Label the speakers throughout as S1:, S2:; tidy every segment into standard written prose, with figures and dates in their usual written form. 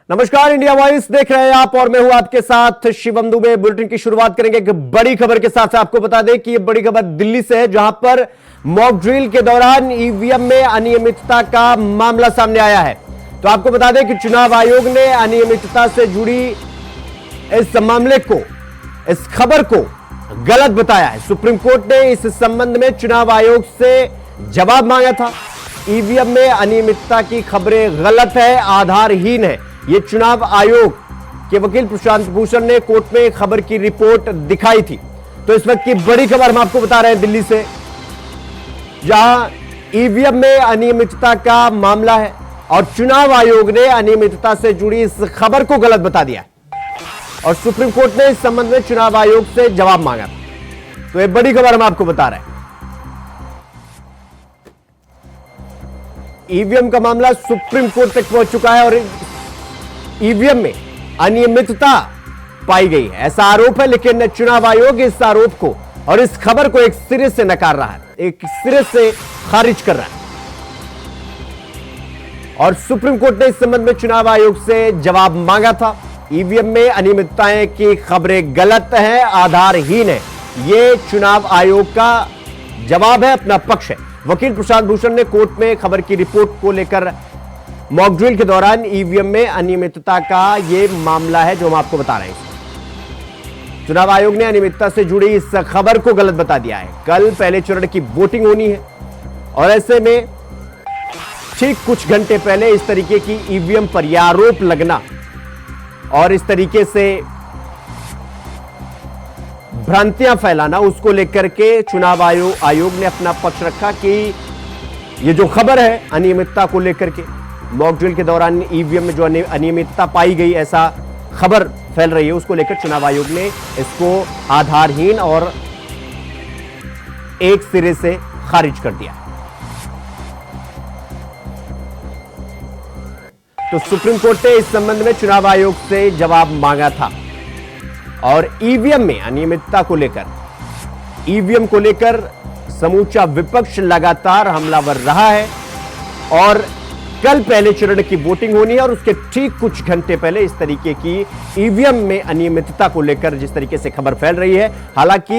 S1: नमस्कार, India voice देख रहे हैं आप और मैं हूं आपके साथ शिवम दुबे। बुलेटिन की शुरुआत करेंगे एक बड़ी खबर के साथ। आपको बता दें कि यह बड़ी खबर दिल्ली से है, जहां पर मॉक ड्रिल के दौरान ईवीएम में अनियमितता का मामला सामने आया है। तो आपको बता दें कि चुनाव आयोग ने अनियमितता से जुड़ी इस मामले को, इस खबर को गलत बताया है। सुप्रीम कोर्ट ने इस संबंध में चुनाव आयोग से जवाब मांगा था। ईवीएम में अनियमितता की खबरें गलत है, आधारहीन है। यह चुनाव आयोग के वकील प्रशांत भूषण ने कोर्ट में खबर की रिपोर्ट दिखाई थी। तो इस वक्त की बड़ी खबर हम आपको बता रहे हैं दिल्ली से, जहां ईवीएम में अनियमितता का मामला है और चुनाव आयोग ने अनियमितता से जुड़ी इस खबर को गलत बता दिया है और सुप्रीम कोर्ट ने इस संबंध में चुनाव आयोग से जवाब मांगा। तो यह बड़ी खबर हम आपको बता रहे हैं। ईवीएम का मामला सुप्रीम कोर्ट तक पहुंच चुका है और ईवीएम में अनियमितता पाई गई है, ऐसा आरोप है। लेकिन चुनाव आयोग इस आरोप को और इस खबर को एक सिरे से नकार रहा है, एक सिरे से खारिज कर रहा है। और सुप्रीम कोर्ट ने इस संबंध में चुनाव आयोग से जवाब मांगा था। ईवीएम में अनियमितताएं की खबरें गलत हैं, आधारहीन है। यह चुनाव आयोग का जवाब है, अपना पक्ष है। वकील प्रशांत भूषण ने कोर्ट में खबर की रिपोर्ट को लेकर मॉक ड्रिल के दौरान ईवीएम में अनियमितता का यह मामला है जो हम आपको बता रहे हैं। चुनाव आयोग ने अनियमितता से जुड़ी इस खबर को गलत बता दिया है। कल पहले चरण की वोटिंग होनी है और ऐसे में ठीक कुछ घंटे पहले इस तरीके की ईवीएम पर यह आरोप लगना और इस तरीके से भ्रांतियां फैलाना, उसको लेकर के चुनाव आयोग ने अपना पक्ष रखा कि यह जो खबर है अनियमितता को लेकर के, मॉक ड्रिल के दौरान ईवीएम में जो अनियमितता पाई गई, ऐसा खबर फैल रही है, उसको लेकर चुनाव आयोग ने इसको आधारहीन और एक सिरे से खारिज कर दिया। तो सुप्रीम कोर्ट ने इस संबंध में चुनाव आयोग से जवाब मांगा था और ईवीएम में अनियमितता को लेकर, ईवीएम को लेकर समूचा विपक्ष लगातार हमलावर रहा है। और कल पहले चरण की वोटिंग होनी है और उसके ठीक कुछ घंटे पहले इस तरीके की ईवीएम में अनियमितता को लेकर जिस तरीके से खबर फैल रही है, हालांकि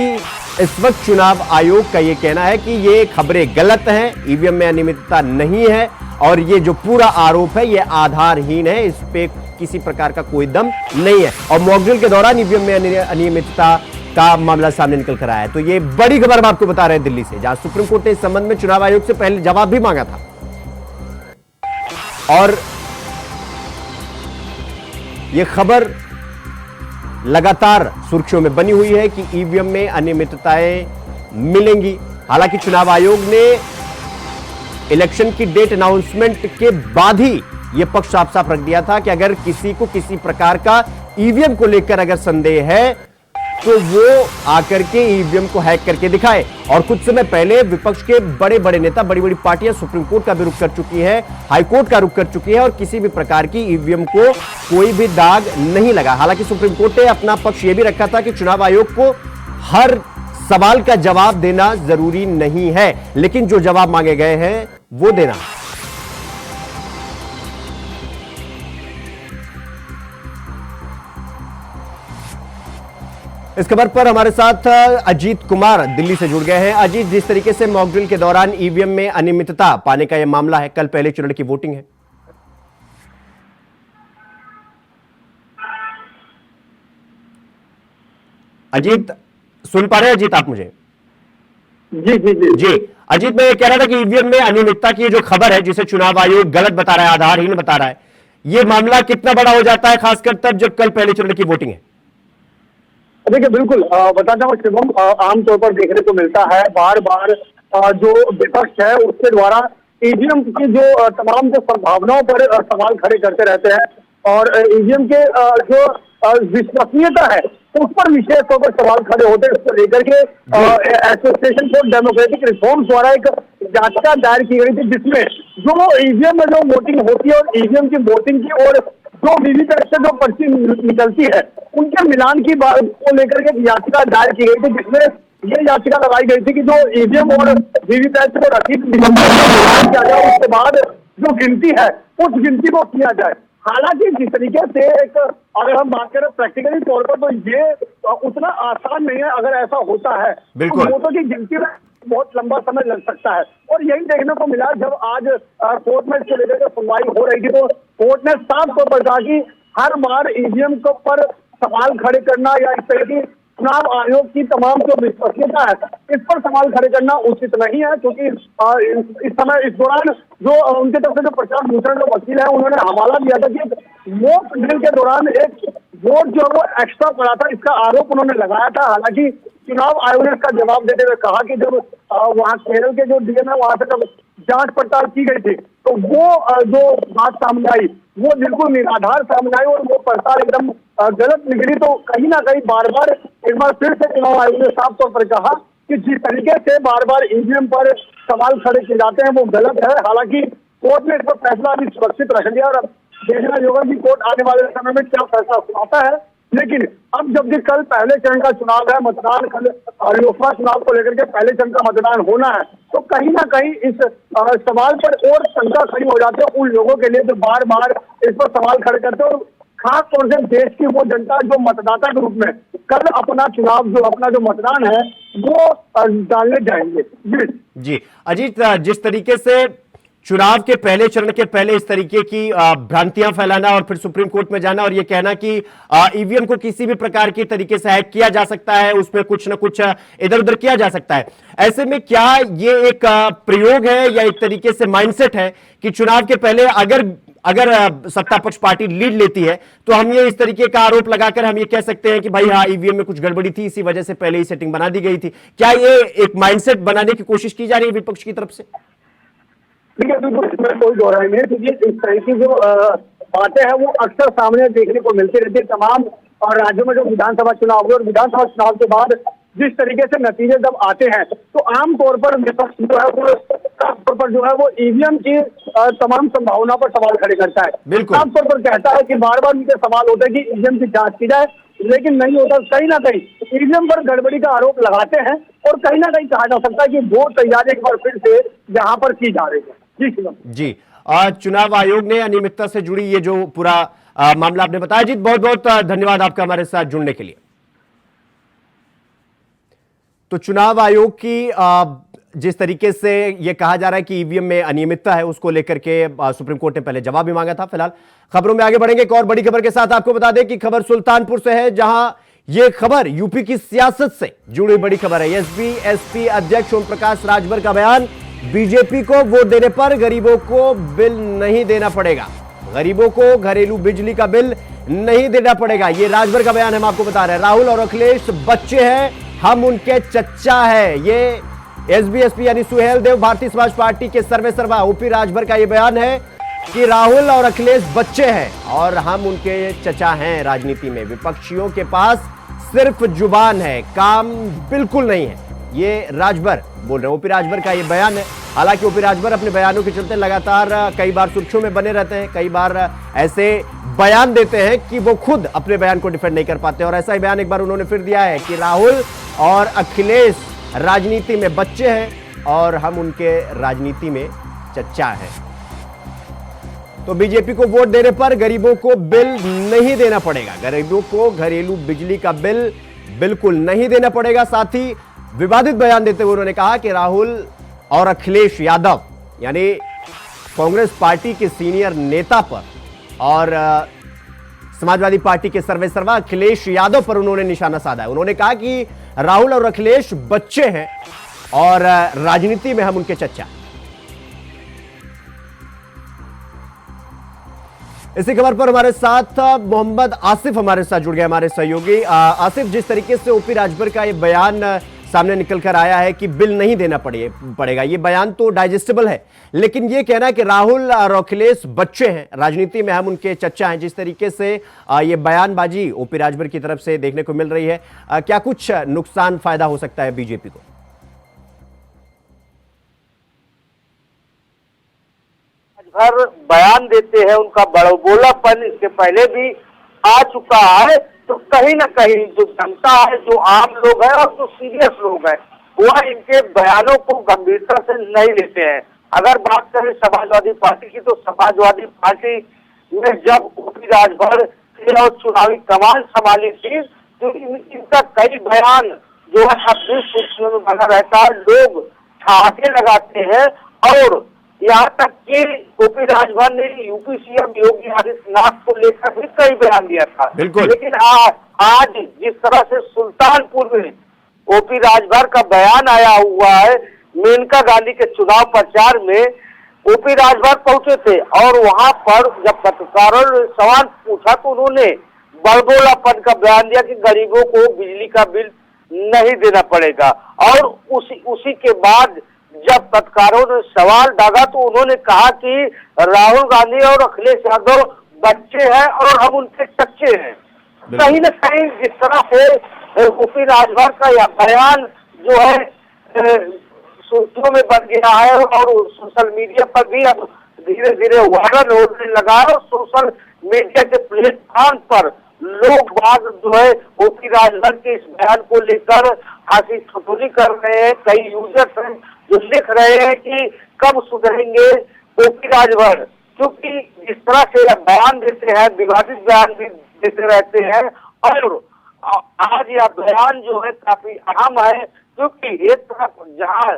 S1: इस वक्त चुनाव आयोग का यह कहना है कि ये खबरें गलत हैं, ईवीएम में अनियमितता नहीं है और ये जो पूरा आरोप है यह आधारहीन है, इस पे किसी प्रकार का कोई दम नहीं है। और मॉक ड्रिल के दौरान ईवीएम में अनियमितता का मामला सामने निकल कर आया है। तो ये बड़ी खबर हम आपको बता रहे हैं दिल्ली से, जहां सुप्रीम कोर्ट ने इस संबंध में चुनाव आयोग से पहले जवाब भी मांगा था। और यह खबर लगातार सुर्खियों में बनी हुई है कि ईवीएम में अनियमितताएं मिलेंगी। हालांकि चुनाव आयोग ने इलेक्शन की डेट अनाउंसमेंट के बाद ही यह पक्ष साफ साफ रख दिया था कि अगर किसी को किसी प्रकार का ईवीएम को लेकर अगर संदेह है तो वो आकर के ईवीएम को हैक करके दिखाए। और कुछ समय पहले विपक्ष के बड़े बड़े नेता, बड़ी बड़ी पार्टियां सुप्रीम कोर्ट का भी रुख कर चुकी है, हाई कोर्ट का रुख कर चुकी है और किसी भी प्रकार की ईवीएम को कोई भी दाग नहीं लगा। हालांकि सुप्रीम कोर्ट ने अपना पक्ष यह भी रखा था कि चुनाव आयोग को हर सवाल का जवाब देना जरूरी नहीं है, लेकिन जो जवाब मांगे गए हैं वो देना। इस खबर पर हमारे साथ अजीत कुमार दिल्ली से जुड़ गए हैं। अजीत, जिस तरीके से मॉक ड्रिल के दौरान ईवीएम में अनियमितता पाने का यह मामला है, कल पहले चरण की वोटिंग है। अजीत, सुन पा रहे हैं अजीत आप मुझे?
S2: जी जी जी
S1: जी अजीत, मैं ये कह रहा था कि ईवीएम में अनियमितता की जो खबर है, जिसे चुनाव आयोग गलत बता रहा है, आधारहीन बता रहा है, यह मामला कितना बड़ा हो जाता है, खासकर तब जब कल पहले चरण की वोटिंग है?
S2: देखिए, बिल्कुल बताता हूँ शिवम, आमतौर पर देखने को मिलता है बार बार जो विपक्ष है उसके द्वारा ईवीएम की जो तमाम जो संभावनाओं पर सवाल खड़े करते रहते हैं और ईवीएम के जो विश्वसनीयता है उस पर विशेष तौर पर सवाल खड़े होते हैं। इसको लेकर के एसोसिएशन फॉर डेमोक्रेटिक रिफॉर्म्स द्वारा एक याचिका दायर की गई थी, जिसमें जो ईवीएम में जो वोटिंग होती है और ईवीएम की वोटिंग की और जो वीवीपैट से जो पर्ची निकलती है उनके मिलान की बात को लेकर के याचिका दायर की गई थी, जिसमें ये याचिका लगाई गई थी कि जो ईवीएम और वीवीपैट से रसीद निकलती है किया जाए, उसके बाद जो गिनती है उस गिनती को किया जाए। हालांकि जिस तरीके से एक अगर हम बात करें प्रैक्टिकली तौर पर तो ये उतना आसान नहीं है। अगर ऐसा होता है
S1: बिल्कुल।
S2: तो वोटों की गिनती में बहुत लंबा समय लग सकता है। और यही देखने को मिला जब आज कोर्ट में इसको लेकर सुनवाई हो रही थी तो कोर्ट ने साफ तौर पर कहा कि हर बार ईवीएम को पर सवाल खड़े करना या इस तरह की चुनाव आयोग की तमाम जो विश्वसनीयता है इस पर सवाल खड़े करना उचित नहीं है, क्योंकि इस समय इस दौरान जो उनके तरफ से जो प्रशांत भूषण जो वकील है उन्होंने हवाला दिया था कि मॉक ड्रिल के दौरान एक वोट जो वो एक्स्ट्रा पड़ा था, इसका आरोप उन्होंने लगाया था। हालांकि चुनाव आयोग ने इसका जवाब देते हुए कहा कि जब वहाँ केरल के जो डीएम है वहां से जब जांच पड़ताल की गई थी तो वो जो बात सामने आई वो बिल्कुल निराधार सामने आई और वो पड़ताल एकदम गलत निकली। तो कहीं ना कहीं बार बार एक बार फिर से चुनाव आयोग ने साफ तौर पर कहा कि जिस तरीके से बार बार ईवीएम पर सवाल खड़े किए जाते हैं वो गलत है। हालांकि कोर्ट ने इस पर फैसला अभी सुरक्षित रख लिया और अब देखना होगा कि कोर्ट आने वाले समय में क्या फैसला सुनाता है। लेकिन अब जब भी कल पहले चरण का चुनाव है, मतदान कल लोकसभा चुनाव को लेकर के पहले चरण का मतदान होना है, तो कहीं ना कहीं इस सवाल पर और शंका खड़ी हो जाती है उन लोगों के लिए जो बार बार इस पर सवाल खड़े करते हैं और खास तौर से देश की वो जनता जो मतदाता के रूप में कल अपना चुनाव जो अपना जो मतदान है वो डालने जाएंगे।
S1: जी अजीत, जिस तरीके से चुनाव के पहले चरण के पहले इस तरीके की भ्रांतियां फैलाना और फिर सुप्रीम कोर्ट में जाना और यह कहना कि ईवीएम को किसी भी प्रकार की तरीके से हैक किया जा सकता है, उसमें कुछ ना कुछ इधर उधर किया जा सकता है, ऐसे में क्या ये एक प्रयोग है या एक तरीके से माइंडसेट है कि चुनाव के पहले अगर सत्ता पक्ष पार्टी लीड लेती है तो हम ये इस तरीके का आरोप लगाकर हम ये कह सकते हैं कि भाई हाँ ईवीएम में कुछ गड़बड़ी थी, इसी वजह से पहले ही सेटिंग बना दी गई थी? क्या ये एक माइंडसेट बनाने की कोशिश की जा रही है विपक्ष की तरफ से?
S2: ठीक है, बिल्कुल इसमें कोई दो राय नहीं है, क्योंकि इस तरह की जो बातें हैं वो अक्सर सामने देखने को मिलती रहती है तमाम और राज्यों में जो विधानसभा चुनाव हुए और विधानसभा चुनाव के बाद जिस तरीके से नतीजे जब आते हैं तो आमतौर पर विपक्ष जो है वो साफ तौर पर जो है वो ईवीएम की तमाम संभावना पर सवाल खड़े करता है। साफ तौर पर कहता है कि बार बार उनके सवाल होते हैं कि ईवीएम की जांच की जाए, लेकिन नहीं होता। कहीं ना कहीं ईवीएम पर गड़बड़ी का आरोप लगाते हैं और कहीं ना कहीं कहा जा सकता है कि वोट तैयारी एक बार फिर से यहाँ पर की जा रही है। जी
S1: चुनाव आयोग ने अनियमितता से जुड़ी ये जो पूरा मामला आपने बताया। जीत, बहुत बहुत धन्यवाद आपका हमारे साथ जुड़ने के लिए। तो चुनाव आयोग की जिस तरीके से यह कहा जा रहा है कि ईवीएम में अनियमितता है उसको लेकर के सुप्रीम कोर्ट ने पहले जवाब भी मांगा था। फिलहाल खबरों में आगे बढ़ेंगे। एक और बड़ी खबर के साथ आपको बता दें कि खबर सुल्तानपुर से है, जहां यह खबर यूपी की सियासत से जुड़ी बड़ी खबर है। एसपी अध्यक्ष ओम प्रकाश राजभर का बयान, बीजेपी को वोट देने पर गरीबों को बिल नहीं देना पड़ेगा, गरीबों को घरेलू बिजली का बिल नहीं देना पड़ेगा। ये राजभर का बयान हम आपको बता रहे हैं। राहुल और अखिलेश बच्चे हैं, हम उनके चच्चा है। ये एसपी यानी सुहेल देव भारतीय समाज पार्टी के सर्वे सर्वा ओपी राजभर का यह बयान है कि राहुल और अखिलेश बच्चे हैं और हम उनके चचा हैं। राजनीति में विपक्षियों के पास सिर्फ जुबान है, काम बिल्कुल नहीं है। ये राजभर बोल रहे हैं, ओपी राजभर का ये बयान है। हालांकि ओपी राजभर अपने बयानों के चलते लगातार कई बार सुर्खियों में बने रहते हैं, कई बार ऐसे बयान देते हैं कि वो खुद अपने बयान को डिफेंड नहीं कर पाते। और ऐसा ही बयान एक बार उन्होंने फिर दिया है कि राहुल और अखिलेश राजनीति में बच्चे हैं और हम उनके राजनीति में चच्चा हैं। तो बीजेपी को वोट देने पर गरीबों को बिल नहीं देना पड़ेगा, गरीबों को घरेलू बिजली का बिल बिल्कुल नहीं देना पड़ेगा। साथ ही विवादित बयान देते हुए उन्होंने कहा कि राहुल और अखिलेश यादव यानी कांग्रेस पार्टी के सीनियर नेता पर और समाजवादी पार्टी के सर्वे सर्वा अखिलेश यादव पर उन्होंने निशाना साधा है। उन्होंने कहा कि राहुल और अखिलेश बच्चे हैं और राजनीति में हम उनके चच्चा। इसी खबर पर हमारे साथ मोहम्मद आसिफ हमारे साथ जुड़ गए, हमारे सहयोगी। आसिफ, जिस तरीके से ओपी राजभर का यह बयान सामने निकल कर आया है कि बिल नहीं देना पड़ेगा, ये बयान तो डाइजेस्टेबल है, लेकिन ये कहना है कि राहुल और अखिलेश बच्चे हैं, राजनीति में हम उनके चच्चा हैं, जिस तरीके से ये बयानबाजी ओपी राजभर की तरफ से देखने को मिल रही है, क्या कुछ नुकसान फायदा हो सकता है बीजेपी को?
S3: हर बयान देते हैं, उनका बड़बोलापन इसके पहले भी आ चुका है, तो कहीं ना कहीं जो जनता है, जो आम लोग हैं और जो सीरियस लोग हैं, वह इनके बयानों को गंभीरता से नहीं लेते हैं। अगर बात करें समाजवादी पार्टी की, तो समाजवादी पार्टी में जब ओपी राजभर और चुनावी कमान संभाली थी, तो इनका कई बयान जो है अपनी सुर्खियों में बना रहता है। लोग ठहाके लगाते हैं और यहाँ तक कि ओपी राजभर ने यूपी सीएम योगी आदित्यनाथ को लेकर भी कई बयान दिया था। लेकिन आज जिस तरह से सुल्तानपुर में ओपी राजभर का बयान आया हुआ है, मेनका गांधी के चुनाव प्रचार में ओपी राजभर पहुंचे थे और वहां पर जब पत्रकारों ने सवाल पूछा तो उन्होंने बड़बोलापन का बयान दिया कि गरीबों को बिजली का बिल नहीं देना पड़ेगा। और उसी के बाद जब पत्रकारों ने सवाल दागा तो उन्होंने कहा कि राहुल गांधी और अखिलेश यादव बच्चे हैं और हम उनके चच्चे हैं। कहीं न कहीं जिस तरह से ओपी राजभर का यह बयान जो है सुर्खियों में बन गया है और सोशल मीडिया पर भी अब धीरे धीरे वायरल होने लगा है। सोशल मीडिया के प्लेटफॉर्म पर लोग बाग जो है ओपी राजभर के इस बयान को लेकर हंसी ठिठोली कर रहे हैं। कई यूजर्स हैं जो लिख रहे हैं कि कब सुधरेंगे ओपी राजभर, क्योंकि जिस तरह से बयान देते हैं, विवादित बयान भी देते रहते हैं। और आज यह बयान जो है काफी अहम है, क्योंकि एक तरफ जहां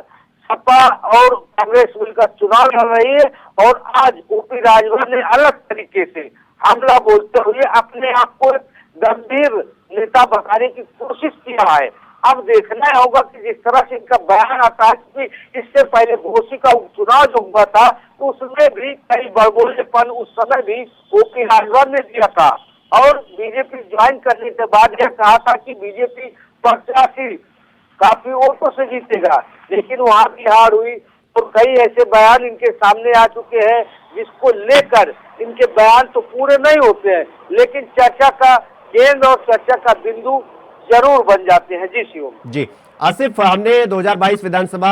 S3: सपा और कांग्रेस मिलकर चुनाव लड़ रही है और आज ओपी राजभर ने अलग तरीके से हमला बोलते हुए अपने आप को गंभीर नेता बताने की कोशिश किया है। अब देखना होगा कि जिस तरह से इनका बयान आता है कि इससे पहले घोसी का उपचुनाव जो हुआ था तो उसमें भी कई बड़बोलेपन उस समय भी ओपी राजभर ने दिया था और बीजेपी ज्वाइन करने के बाद यह कहा था कि बीजेपी प्रत्याशी काफी वोटों से जीतेगा, लेकिन वहां भी हार हुई। तो कई ऐसे बयान इनके सामने आ चुके हैं जिसको लेकर इनके बयान तो पूरे नहीं होते हैं, लेकिन चर्चा का केंद्र और चर्चा का बिंदु जरूर बन जाते हैं। जी शिवम
S1: जी। आसिफ, हमने 2022 विधानसभा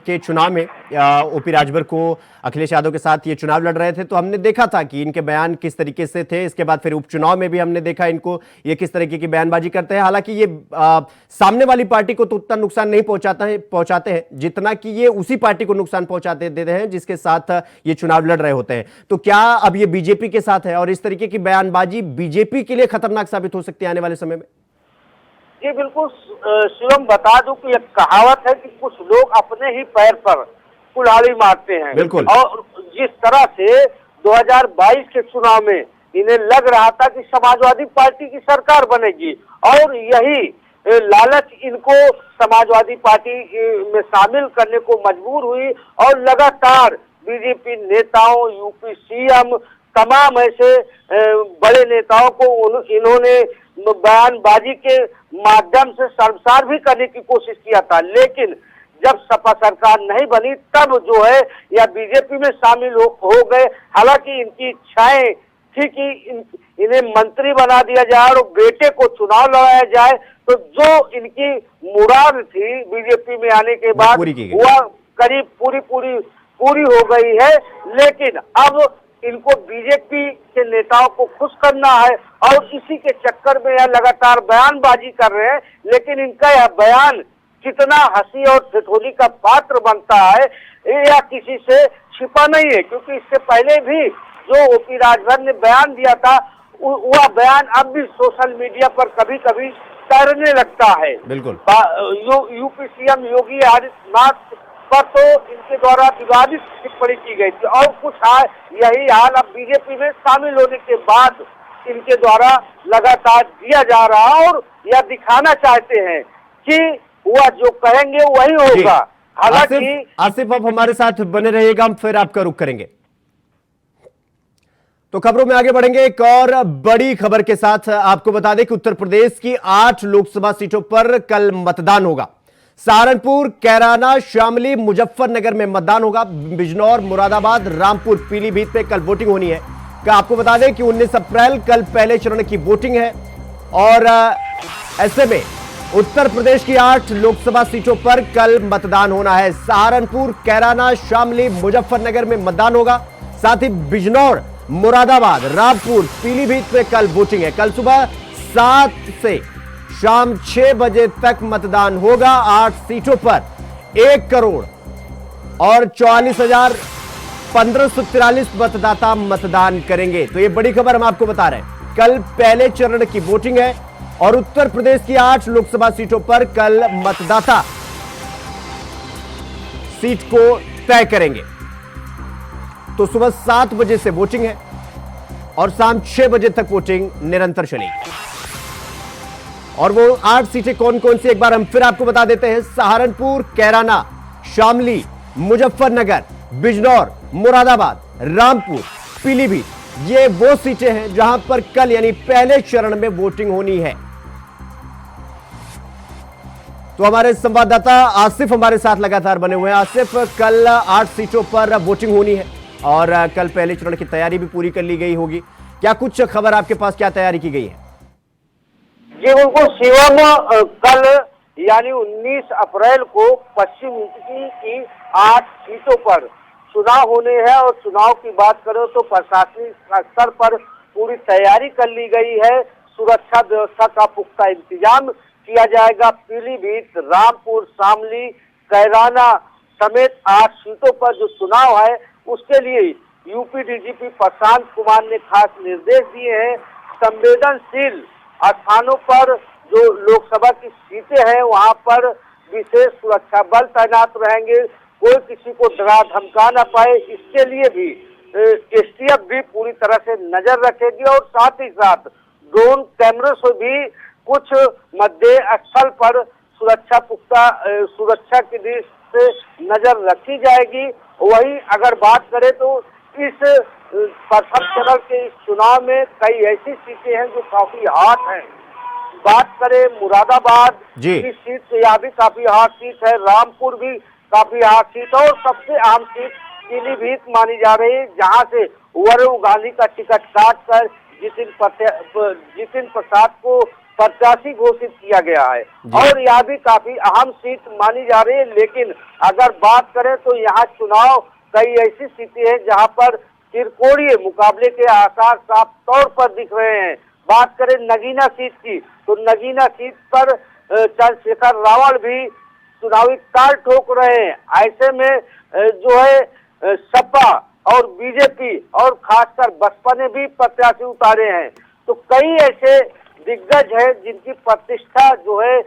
S1: के चुनाव में ओपी राजभर को अखिलेश यादव के साथ ये चुनाव लड़ रहे थे तो हमने देखा था कि इनके बयान किस तरीके से थे। इसके बाद फिर उपचुनाव में भी हमने देखा इनको ये किस तरीके की बयानबाजी करते हैं। हालांकि ये सामने वाली पार्टी को तो उतना नुकसान नहीं पहुंचाते हैं जितना कि ये उसी पार्टी को नुकसान पहुंचाते देते हैं जिसके साथ ये चुनाव लड़ रहे होते हैं। तो क्या अब ये बीजेपी के साथ है और इस तरीके की बयानबाजी बीजेपी के लिए खतरनाक साबित हो सकती है आने वाले समय में?
S3: जी बिल्कुल शिवम, बता दूं कि एक कहावत है कि कुछ लोग अपने ही पैर पर कुल्हाड़ी मारते हैं।
S1: बिल्कुल।
S3: और जिस तरह से 2022 के चुनाव में इन्हें लग रहा था कि समाजवादी पार्टी की सरकार बनेगी और यही लालच इनको समाजवादी पार्टी में शामिल करने को मजबूर हुई और लगातार बीजेपी नेताओं, यूपी सीएम, तमाम ऐसे बड़े नेताओं को इन्होंने बयानबाजी के माध्यम से शर्मसार भी करने की कोशिश किया था। लेकिन जब सपा सरकार नहीं बनी तब जो है या बीजेपी में शामिल हो गए। हालांकि इनकी इच्छाएं थी कि इन्हें मंत्री बना दिया जाए और बेटे को चुनाव लड़ाया जाए, तो जो इनकी मुराद थी बीजेपी में आने के बाद वह करीब पूरी हो गई है। लेकिन अब इनको बीजेपी के नेताओं को खुश करना है और इसी के चक्कर में यह लगातार बयानबाजी कर रहे हैं। लेकिन इनका यह बयान कितना हंसी और ठिठोली का पात्र बनता है यह किसी से छिपा नहीं है, क्योंकि इससे पहले भी जो ओपी राजभर ने बयान दिया था वह बयान अब भी सोशल मीडिया पर कभी कभी तैरने लगता है।
S1: बिल्कुल।
S3: यूपी सीएम योगी आदित्यनाथ पर तो इनके द्वारा विवादित टिप्पणी की गई थी और कुछ यही हाल अब बीजेपी में शामिल होने के बाद इनके द्वारा लगातार दिया जा रहा और यह दिखाना चाहते हैं कि वह जो कहेंगे वही होगा। हालांकि
S1: आसिफ आप हमारे साथ बने रहिएगा, हम फिर आपका रुख करेंगे। तो खबरों में आगे बढ़ेंगे एक और बड़ी खबर के साथ। आपको बता दें कि उत्तर प्रदेश की 8 लोकसभा सीटों पर कल मतदान होगा। सहारनपुर, कैराना, शामली, मुजफ्फरनगर में मतदान होगा। बिजनौर, मुरादाबाद, रामपुर, पीलीभीत में कल वोटिंग होनी है। आपको बता दें कि 19 अप्रैल कल पहले चरण की वोटिंग है और ऐसे में उत्तर प्रदेश की 8 लोकसभा सीटों पर कल मतदान होना है। सहारनपुर, कैराना, शामली, मुजफ्फरनगर में मतदान होगा। साथ ही बिजनौर, मुरादाबाद, रामपुर, पीलीभीत में कल वोटिंग है। कल सुबह 7 से शाम 6 बजे तक मतदान होगा। 8 सीटों पर 1 करोड़ और 44,000 1543 मतदाता मतदान करेंगे। तो ये बड़ी खबर हम आपको बता रहे हैं। कल पहले चरण की वोटिंग है और उत्तर प्रदेश की 8 लोकसभा सीटों पर कल मतदाता सीट को तय करेंगे। तो सुबह 7 बजे से वोटिंग है और शाम 6 बजे तक वोटिंग निरंतर चलेगी। और वो 8 सीटें कौन कौन सी एक बार हम फिर आपको बता देते हैं। सहारनपुर, कैराना, शामली, मुजफ्फरनगर, बिजनौर, मुरादाबाद, रामपुर, पीलीभीत, ये वो सीटें हैं जहां पर कल यानी पहले चरण में वोटिंग होनी है। तो हमारे संवाददाता आसिफ हमारे साथ लगातार बने हुए हैं। आसिफ, कल 8 सीटों पर वोटिंग होनी है और कल पहले चरण की तैयारी भी पूरी कर ली गई होगी। क्या कुछ खबर आपके पास, क्या तैयारी की गई है?
S3: जी बिल्कुल शिवम, कल यानी 19 अप्रैल को पश्चिम यूपी की 8 सीटों पर चुनाव होने हैं और चुनाव की बात करें तो प्रशासनिक स्तर पर पूरी तैयारी कर ली गई है। सुरक्षा व्यवस्था का पुख्ता इंतजाम किया जाएगा। पीलीभीत, रामपुर, शामली, कैराना समेत 8 सीटों पर जो चुनाव है उसके लिए यूपी डीजीपी प्रशांत कुमार ने खास निर्देश दिए हैं। संवेदनशील स्थानों पर जो लोकसभा की सीटें हैं वहां पर विशेष सुरक्षा बल तैनात रहेंगे, कोई किसी को डरा धमका न पाए, इसके लिए भी एसटीएफ भी पूरी तरह से नजर रखेगी और साथ ही साथ ड्रोन कैमरे से भी कुछ मध्य स्थल पर सुरक्षा की दृष्टि से नजर रखी जाएगी। वहीं अगर बात करें तो इस प्रथम चरण के इस चुनाव में कई ऐसी सीटें हैं जो काफी हॉट हैं। बात करें मुरादाबाद की सीट तो यह भी काफी हॉट सीट है, रामपुर भी काफी हॉट सीट और सबसे अहम सीट पीलीभीत मानी जा रही है, जहां से वरुण गांधी का टिकट काट कर जितिन प्रसाद को प्रत्याशी घोषित किया गया है और यह भी काफी अहम सीट मानी जा रही है। लेकिन अगर बात करें तो यहाँ चुनाव कई ऐसी सीटें हैं जहां पर त्रिकोणीय मुकाबले के आसार साफ तौर पर दिख रहे हैं। बात करें नगीना सीट की तो नगीना सीट पर चंद्रशेखर रावल भी चुनावी ताल ठोक रहे हैं। ऐसे में जो है सपा और बीजेपी और खासकर बसपा ने भी प्रत्याशी उतारे हैं। तो कई ऐसे दिग्गज है जिनकी प्रतिष्ठा जो है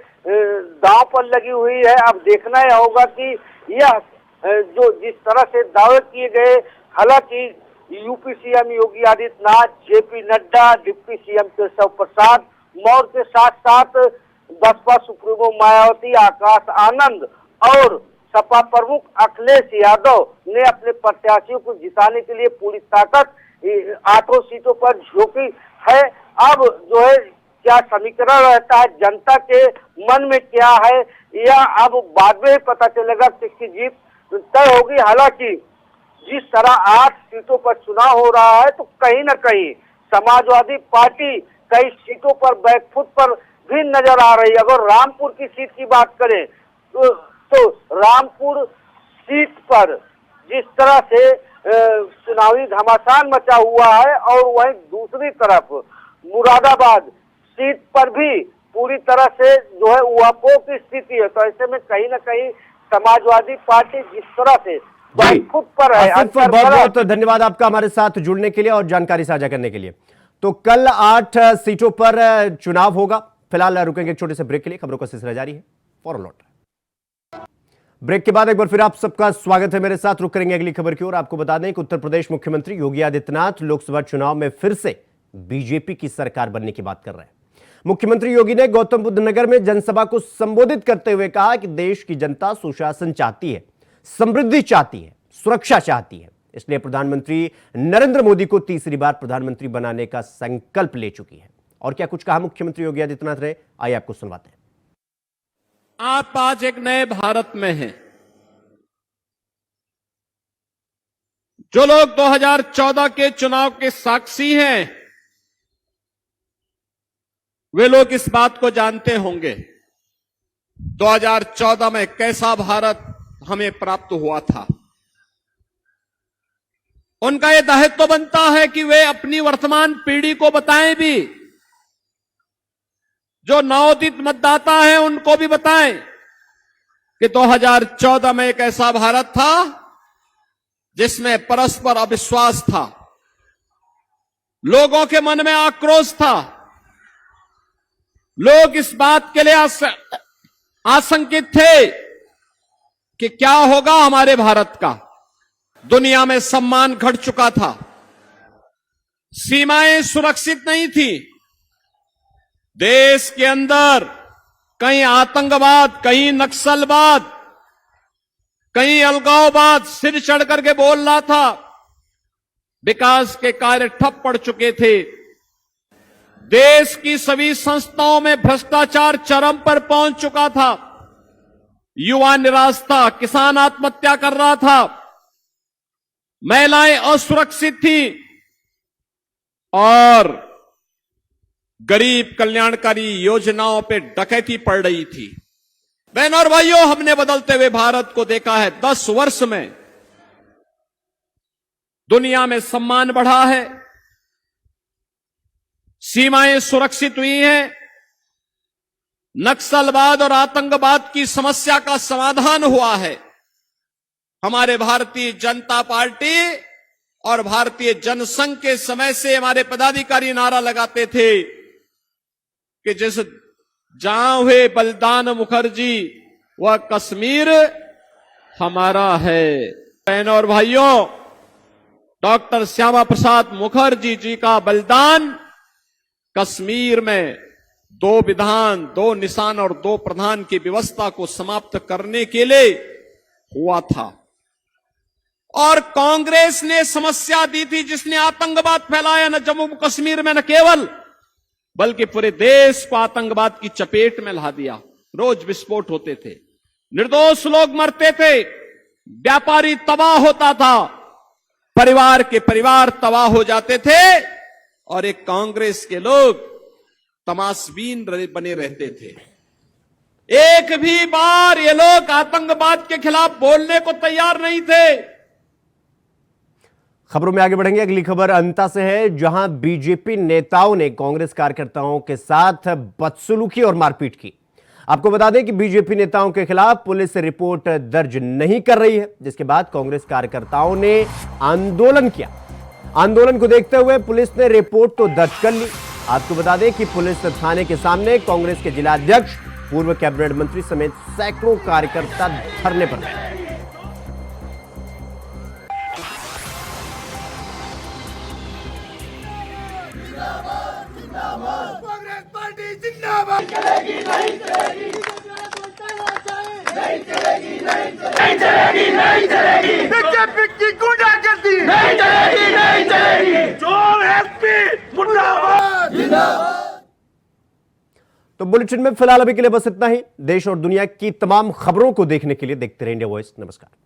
S3: दांव पर लगी हुई है। अब देखना यह होगा कि यह जो जिस तरह से दावे किए गए, हालांकि UP CM Yogi Adityanath, JP Nadda, deputy CM Keshav Prasad Maurya के साथ साथ बसपा सुप्रीमो मायावती, आकाश आनंद और सपा प्रमुख अखिलेश यादव ने अपने प्रत्याशियों को जिताने के लिए पूरी ताकत 8 सीटों पर झोंकी है। अब जो है क्या समीकरण रहता है, जनता के मन में क्या है, यह अब बाद में ही पता चलेगा, किसकी जीत तय होगी। हालांकि जिस तरह 8 सीटों पर चुनाव हो रहा है तो कहीं न कहीं समाजवादी पार्टी कई सीटों पर बैकफुट पर भी नजर आ रही है। अगर रामपुर की सीट की बात करें तो रामपुर सीट पर जिस तरह से चुनावी घमासान मचा हुआ है और वहीं दूसरी तरफ मुरादाबाद सीट पर भी पूरी तरह से जो है उहापोह की स्थिति है। तो ऐसे में कहीं न कहीं समाजवादी पार्टी जिस तरह से बैकफुट पर है।
S1: बहुत बहुत धन्यवाद आपका हमारे साथ जुड़ने के लिए और जानकारी साझा करने के लिए। तो कल 8 सीटों पर चुनाव होगा। फिलहाल रुकेंगे एक छोटे से ब्रेक के लिए, खबरों का सिलसिला जारी है, फौरन लौट। ब्रेक के बाद एक बार फिर आप सबका स्वागत है मेरे साथ। रुक करेंगे अगली खबर की ओर। आपको बता दें कि उत्तर प्रदेश मुख्यमंत्री योगी आदित्यनाथ लोकसभा चुनाव में फिर से बीजेपी की सरकार बनने की बात कर रहे हैं। मुख्यमंत्री योगी ने गौतम बुद्ध नगर में जनसभा को संबोधित करते हुए कहा कि देश की जनता सुशासन चाहती है, समृद्धि चाहती है, सुरक्षा चाहती है, इसलिए प्रधानमंत्री नरेंद्र मोदी को तीसरी बार प्रधानमंत्री बनाने का संकल्प ले चुकी है। और क्या कुछ कहा मुख्यमंत्री योगी आदित्यनाथ ने, आइए आपको सुनवाते हैं।
S4: आप आज एक नए भारत में हैं। जो लोग 2014 के चुनाव के साक्षी हैं वे लोग इस बात को जानते होंगे 2014 में कैसा भारत हमें प्राप्त हुआ था। उनका यह दायित्व बनता है कि वे अपनी वर्तमान पीढ़ी को बताएं भी, जो नवोदित मतदाता हैं उनको भी बताएं कि 2014 में एक ऐसा भारत था जिसमें परस्पर अविश्वास था, लोगों के मन में आक्रोश था, लोग इस बात के लिए आशंकित थे कि क्या होगा हमारे भारत का। दुनिया में सम्मान घट चुका था, सीमाएं सुरक्षित नहीं थी, देश के अंदर कहीं आतंकवाद, कहीं नक्सलवाद, कहीं अलगाववाद सिर चढ़ करके बोल रहा था, विकास के कार्य ठप पड़ चुके थे, देश की सभी संस्थाओं में भ्रष्टाचार चरम पर पहुंच चुका था, युवा निराश था, किसान आत्महत्या कर रहा था, महिलाएं असुरक्षित थी और गरीब कल्याणकारी योजनाओं पे डकैती पड़ रही थी। बहनों और भाइयों, हमने बदलते हुए भारत को देखा है। 10 वर्ष में दुनिया में सम्मान बढ़ा है, सीमाएं सुरक्षित हुई हैं, नक्सलवाद और आतंकवाद की समस्या का समाधान हुआ है। हमारे भारतीय जनता पार्टी और भारतीय जनसंघ के समय से हमारे पदाधिकारी नारा लगाते थे कि जिस जहां हुए बलिदान मुखर्जी वह कश्मीर हमारा है। बहनों और भाइयों, डॉक्टर श्यामा प्रसाद मुखर्जी जी का बलिदान कश्मीर में 2 विधान, 2 निशान और 2 प्रधान की व्यवस्था को समाप्त करने के लिए हुआ था। और कांग्रेस ने समस्या दी थी, जिसने आतंकवाद फैलाया न जम्मू कश्मीर में, न केवल बल्कि पूरे देश को आतंकवाद की चपेट में ला दिया। रोज विस्फोट होते थे, निर्दोष लोग मरते थे, व्यापारी तबाह होता था, परिवार के परिवार तबाह हो जाते थे और एक कांग्रेस के लोग तमाशबीन बने रहते थे। एक भी बार ये लोग आतंकवाद के खिलाफ बोलने को तैयार नहीं थे।
S1: खबरों में आगे बढ़ेंगे। अगली खबर अंता से है, जहां बीजेपी नेताओं ने कांग्रेस कार्यकर्ताओं के साथ बदसलूकी और मारपीट की। आपको बता दें कि बीजेपी नेताओं के खिलाफ पुलिस रिपोर्ट दर्ज नहीं कर रही है, जिसके बाद कांग्रेस कार्यकर्ताओं ने आंदोलन किया। आंदोलन को देखते हुए पुलिस ने रिपोर्ट तो दर्ज कर ली। आपको बता दें कि पुलिस थाने के सामने कांग्रेस के जिलाध्यक्ष, पूर्व कैबिनेट मंत्री समेत सैकड़ों कार्यकर्ता धरने पर गए।
S5: कांग्रेस पार्टी जिंदाबाद। चलेगी नहीं चलेगी, नहीं चलेगी, नहीं चलेगी, नहीं चलेगी, बीजेपी की गुंडागर्दी नहीं चलेगी, नहीं चलेगी, चोर एसपी मुर्दाबाद जिंदाबाद।
S1: तो बुलेटिन में फिलहाल अभी के लिए बस इतना ही। देश और दुनिया की तमाम खबरों को देखने के लिए देखते रहिए इंडिया वॉइस। नमस्कार।